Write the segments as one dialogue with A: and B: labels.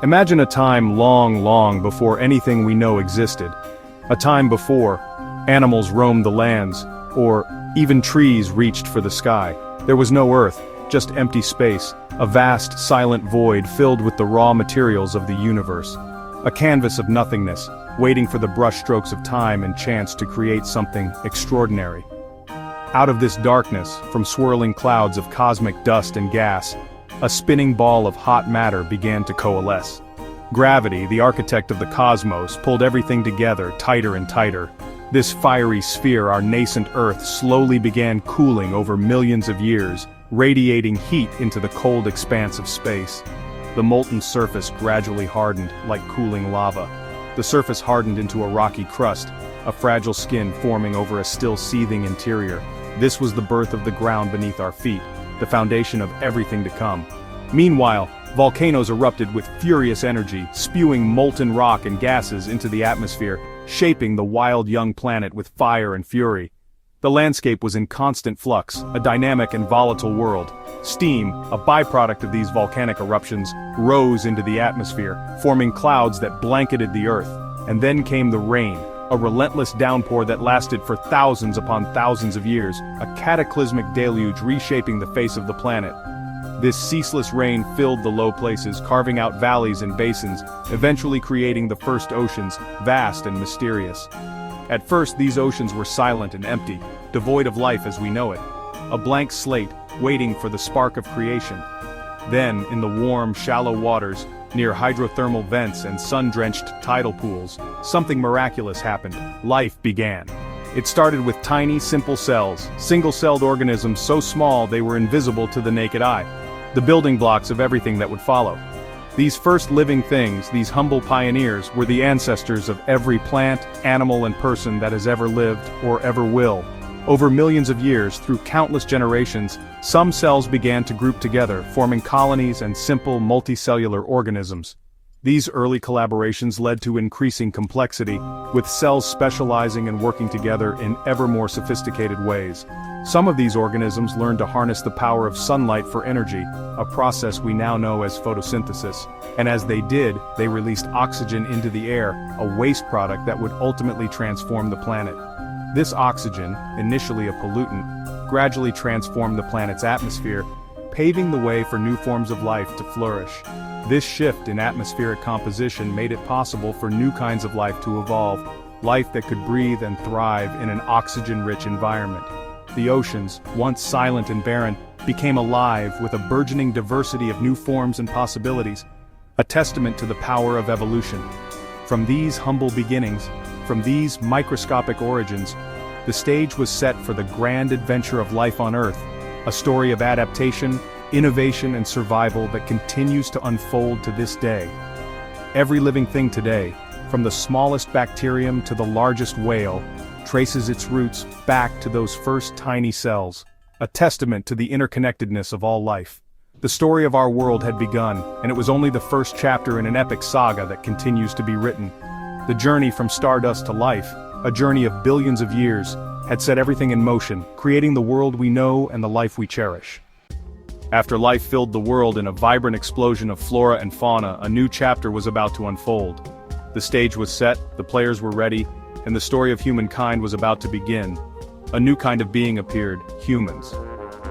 A: Imagine a time long, long before anything we know existed. A time before animals roamed the lands, or even trees reached for the sky. There was no earth, just empty space, a vast, silent void filled with the raw materials of the universe. A canvas of nothingness, waiting for the brushstrokes of time and chance to create something extraordinary. Out of this darkness, from swirling clouds of cosmic dust and gas, a spinning ball of hot matter began to coalesce. Gravity, the architect of the cosmos, pulled everything together tighter and tighter. This fiery sphere, our nascent Earth, slowly began cooling over millions of years, radiating heat into the cold expanse of space. The molten surface gradually hardened, like cooling lava. The surface hardened into a rocky crust, a fragile skin forming over a still seething interior. This was the birth of the ground beneath our feet, the foundation of everything to come. Meanwhile, volcanoes erupted with furious energy, spewing molten rock and gases into the atmosphere, shaping the wild young planet with fire and fury. The landscape was in constant flux, a dynamic and volatile world. Steam, a byproduct of these volcanic eruptions, rose into the atmosphere, forming clouds that blanketed the earth. And then came the rain, a relentless downpour that lasted for thousands upon thousands of years, a cataclysmic deluge reshaping the face of the planet. This ceaseless rain filled the low places, carving out valleys and basins, eventually creating the first oceans, vast and mysterious. At first, these oceans were silent and empty, devoid of life as we know it. A blank slate, waiting for the spark of creation. Then, in the warm, shallow waters, near hydrothermal vents and sun-drenched tidal pools, something miraculous happened. Life began. It started with tiny, simple cells, single-celled organisms so small they were invisible to the naked eye. The building blocks of everything that would follow. These first living things, these humble pioneers, were the ancestors of every plant, animal and person that has ever lived or ever will. Over millions of years, through countless generations, some cells began to group together, forming colonies and simple multicellular organisms. These early collaborations led to increasing complexity, with cells specializing and working together in ever more sophisticated ways. Some of these organisms learned to harness the power of sunlight for energy, a process we now know as photosynthesis. And as they did, they released oxygen into the air, a waste product that would ultimately transform the planet. This oxygen, initially a pollutant, gradually transformed the planet's atmosphere, paving the way for new forms of life to flourish. This shift in atmospheric composition made it possible for new kinds of life to evolve, life that could breathe and thrive in an oxygen-rich environment. The oceans, once silent and barren, became alive with a burgeoning diversity of new forms and possibilities, a testament to the power of evolution. From these humble beginnings, from these microscopic origins, the stage was set for the grand adventure of life on Earth, a story of adaptation, innovation and survival that continues to unfold to this day. Every living thing today, from the smallest bacterium to the largest whale, traces its roots back to those first tiny cells, a testament to the interconnectedness of all life. The story of our world had begun, and it was only the first chapter in an epic saga that continues to be written. The journey from stardust to life, a journey of billions of years, had set everything in motion, creating the world we know and the life we cherish. After life filled the world in a vibrant explosion of flora and fauna, a new chapter was about to unfold. The stage was set, the players were ready, and the story of humankind was about to begin. A new kind of being appeared, humans.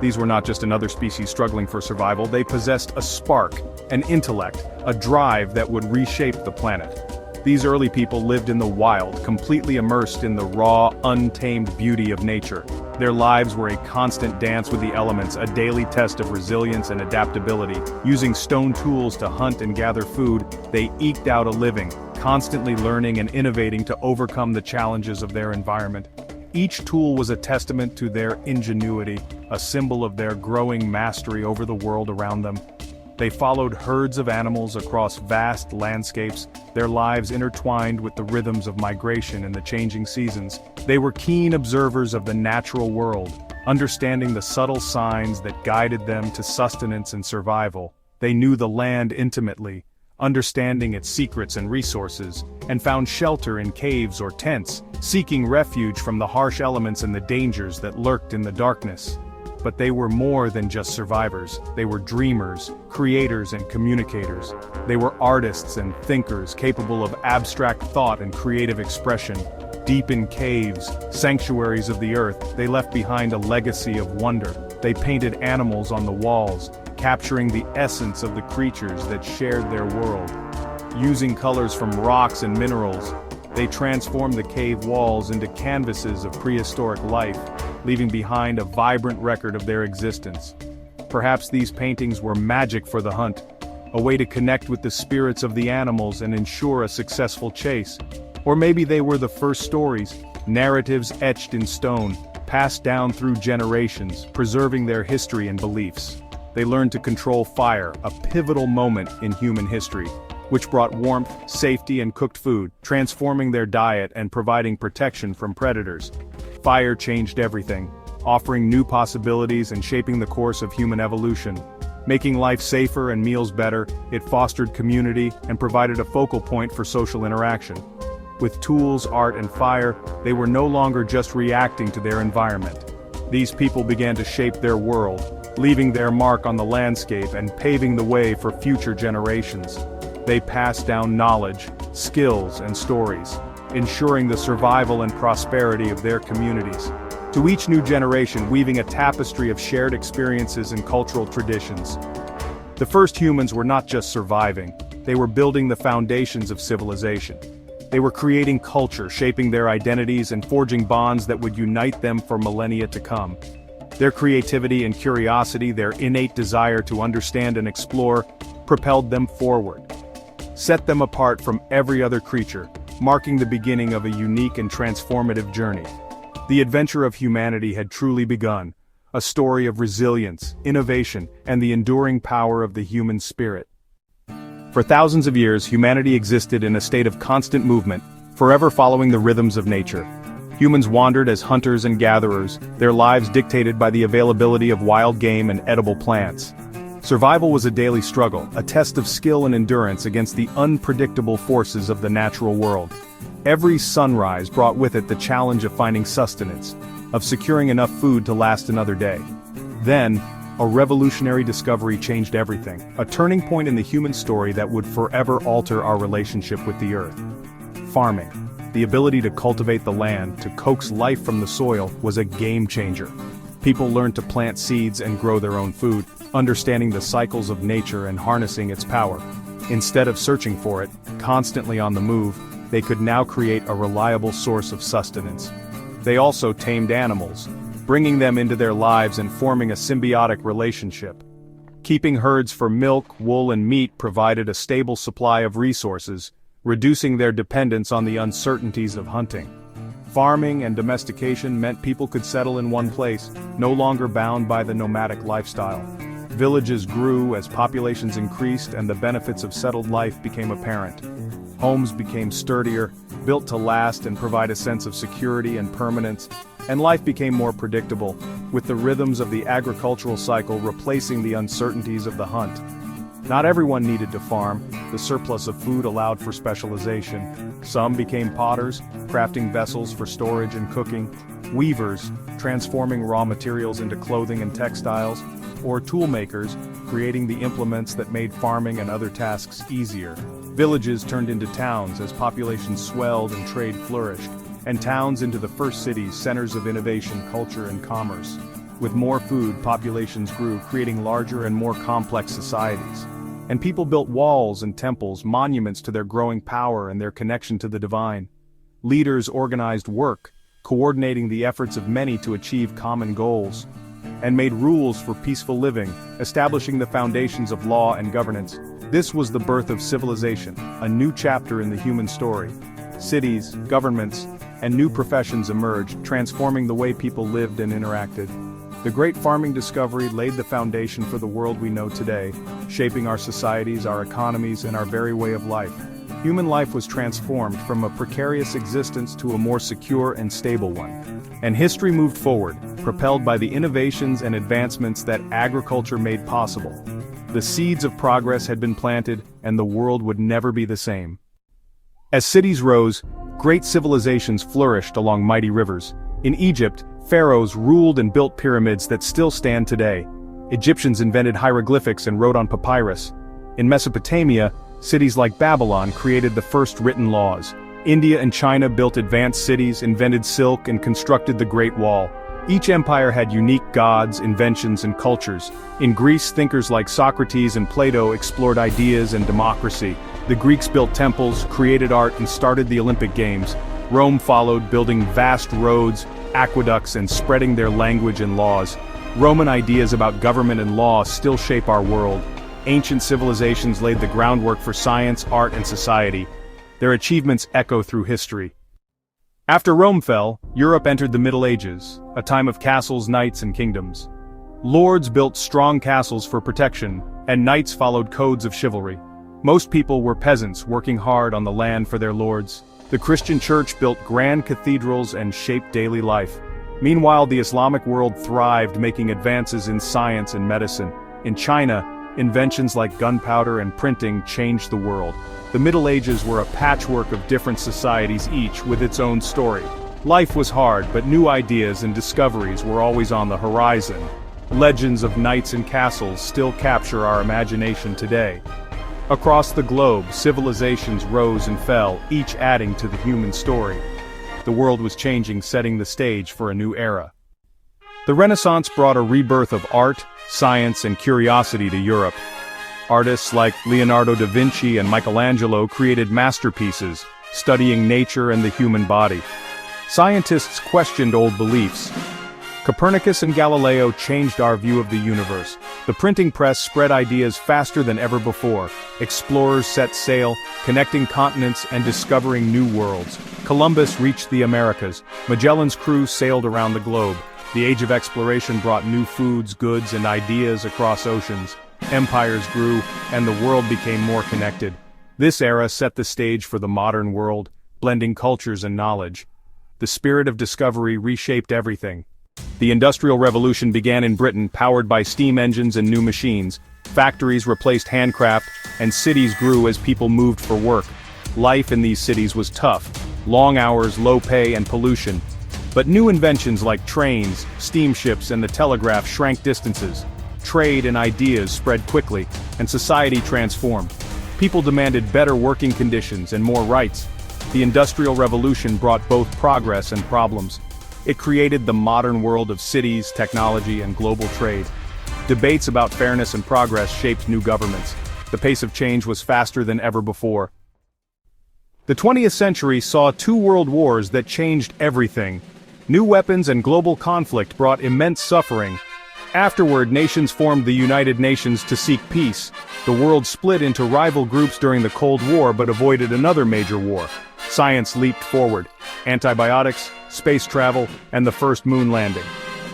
A: These were not just another species struggling for survival, they possessed a spark, an intellect, a drive that would reshape the planet. These early people lived in the wild, completely immersed in the raw, untamed beauty of nature. Their lives were a constant dance with the elements, a daily test of resilience and adaptability. Using stone tools to hunt and gather food, they eked out a living, constantly learning and innovating to overcome the challenges of their environment. Each tool was a testament to their ingenuity, a symbol of their growing mastery over the world around them. They followed herds of animals across vast landscapes, their lives intertwined with the rhythms of migration and the changing seasons. They were keen observers of the natural world, understanding the subtle signs that guided them to sustenance and survival. They knew the land intimately, understanding its secrets and resources, and found shelter in caves or tents, seeking refuge from the harsh elements and the dangers that lurked in the darkness. But they were more than just survivors. They were dreamers, creators and communicators. They were artists and thinkers capable of abstract thought and creative expression. Deep in caves, sanctuaries of the earth, they left behind a legacy of wonder. They painted animals on the walls, capturing the essence of the creatures that shared their world. Using colors from rocks and minerals, they transformed the cave walls into canvases of prehistoric life, leaving behind a vibrant record of their existence. Perhaps these paintings were magic for the hunt, a way to connect with the spirits of the animals and ensure a successful chase. Or maybe they were the first stories, narratives etched in stone, passed down through generations, preserving their history and beliefs. They learned to control fire, a pivotal moment in human history, which brought warmth, safety and cooked food, transforming their diet and providing protection from predators. Fire changed everything, offering new possibilities and shaping the course of human evolution. Making life safer and meals better, it fostered community and provided a focal point for social interaction. With tools, art and fire, they were no longer just reacting to their environment. These people began to shape their world, leaving their mark on the landscape and paving the way for future generations. They passed down knowledge, skills and stories, ensuring the survival and prosperity of their communities. To each new generation, weaving a tapestry of shared experiences and cultural traditions. The first humans were not just surviving, they were building the foundations of civilization. They were creating culture, shaping their identities and forging bonds that would unite them for millennia to come. Their creativity and curiosity, their innate desire to understand and explore, propelled them forward. Set them apart from every other creature, marking the beginning of a unique and transformative journey. The adventure of humanity had truly begun, a story of resilience, innovation, and the enduring power of the human spirit. For thousands of years, humanity existed in a state of constant movement, forever following the rhythms of nature. Humans wandered as hunters and gatherers, their lives dictated by the availability of wild game and edible plants. Survival was a daily struggle, a test of skill and endurance against the unpredictable forces of the natural world. Every sunrise brought with it the challenge of finding sustenance, of securing enough food to last another day. Then, a revolutionary discovery changed everything, a turning point in the human story that would forever alter our relationship with the earth. Farming, the ability to cultivate the land, to coax life from the soil, was a game changer. People learned to plant seeds and grow their own food, understanding the cycles of nature and harnessing its power. Instead of searching for it, constantly on the move, they could now create a reliable source of sustenance. They also tamed animals, bringing them into their lives and forming a symbiotic relationship. Keeping herds for milk, wool and meat provided a stable supply of resources, reducing their dependence on the uncertainties of hunting. Farming and domestication meant people could settle in one place, no longer bound by the nomadic lifestyle. Villages grew as populations increased and the benefits of settled life became apparent. Homes became sturdier, built to last and provide a sense of security and permanence, and life became more predictable, with the rhythms of the agricultural cycle replacing the uncertainties of the hunt. Not everyone needed to farm, the surplus of food allowed for specialization. Some became potters, crafting vessels for storage and cooking, weavers, transforming raw materials into clothing and textiles, or tool makers, creating the implements that made farming and other tasks easier. Villages turned into towns as populations swelled and trade flourished, and towns into the first cities, centers of innovation, culture, and commerce. With more food, populations grew, creating larger and more complex societies. And people built walls and temples, monuments to their growing power and their connection to the divine. Leaders organized work, coordinating the efforts of many to achieve common goals, and made rules for peaceful living, establishing the foundations of law and governance. This was the birth of civilization, a new chapter in the human story. Cities, governments, and new professions emerged, transforming the way people lived and interacted. The great farming discovery laid the foundation for the world we know today, shaping our societies, our economies, and our very way of life. Human life was transformed from a precarious existence to a more secure and stable one. And history moved forward, propelled by the innovations and advancements that agriculture made possible. The seeds of progress had been planted, and the world would never be the same. As cities rose, great civilizations flourished along mighty rivers. In Egypt, Pharaohs ruled and built pyramids that still stand today. Egyptians invented hieroglyphics and wrote on papyrus. In Mesopotamia, cities like Babylon created the first written laws. India and China built advanced cities, invented silk, and constructed the Great Wall. Each empire had unique gods, inventions, and cultures. In Greece, thinkers like Socrates and Plato explored ideas and democracy. The Greeks built temples, created art, and started the Olympic Games. Rome followed, building vast roads, aqueducts, and spreading their language and laws. Roman ideas about government and law still shape our world. Ancient civilizations laid the groundwork for science, art, and society. Their achievements echo through history. After Rome fell, Europe entered the Middle Ages, a time of castles, knights, and kingdoms. Lords built strong castles for protection, and knights followed codes of chivalry. Most people were peasants working hard on the land for their lords. The Christian church built grand cathedrals and shaped daily life. Meanwhile, the Islamic world thrived, making advances in science and medicine. In China, inventions like gunpowder and printing changed the world. The Middle Ages were a patchwork of different societies, each with its own story. Life was hard, but new ideas and discoveries were always on the horizon. Legends of knights and castles still capture our imagination today. Across the globe, civilizations rose and fell, each adding to the human story. The world was changing, setting the stage for a new era. The Renaissance brought a rebirth of art, science, and curiosity to Europe. Artists like Leonardo da Vinci and Michelangelo created masterpieces, studying nature and the human body. Scientists questioned old beliefs. Copernicus and Galileo changed our view of the universe. The printing press spread ideas faster than ever before. Explorers set sail, connecting continents and discovering new worlds. Columbus reached the Americas. Magellan's crew sailed around the globe. The age of exploration brought new foods, goods, and ideas across oceans. Empires grew, and the world became more connected. This era set the stage for the modern world, blending cultures and knowledge. The spirit of discovery reshaped everything. The Industrial Revolution began in Britain, powered by steam engines and new machines. Factories replaced handcraft, and cities grew as people moved for work. Life in these cities was tough. Long hours, low pay, and pollution. But new inventions like trains, steamships, and the telegraph shrank distances. Trade and ideas spread quickly, and society transformed. People demanded better working conditions and more rights. The Industrial Revolution brought both progress and problems. It created the modern world of cities, technology, and global trade. Debates about fairness and progress shaped new governments. The pace of change was faster than ever before. The 20th century saw two world wars that changed everything. New weapons and global conflict brought immense suffering. Afterward, nations formed the United Nations to seek peace. The world split into rival groups during the Cold War but avoided another major war. Science leaped forward. Antibiotics, space travel, and the first moon landing.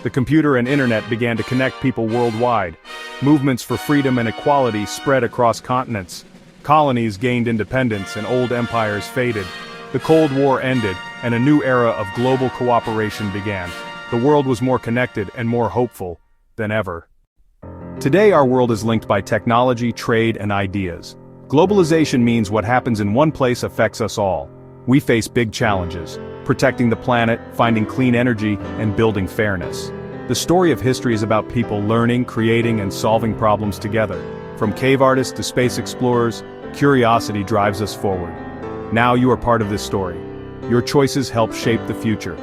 A: The computer and internet began to connect people worldwide. Movements for freedom and equality spread across continents. Colonies gained independence and old empires faded. The Cold War ended, and a new era of global cooperation began. The world was more connected and more hopeful than ever. Today our world is linked by technology, trade, and ideas. Globalization means what happens in one place affects us all. We face big challenges: protecting the planet, finding clean energy, and building fairness. The story of history is about people learning, creating, and solving problems together. From cave artists to space explorers, curiosity drives us forward. Now you are part of this story. Your choices help shape the future.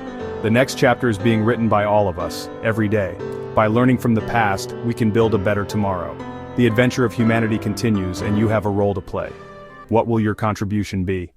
A: The next chapter is being written by all of us, every day. By learning from the past, we can build a better tomorrow. The adventure of humanity continues, and you have a role to play. What will your contribution be?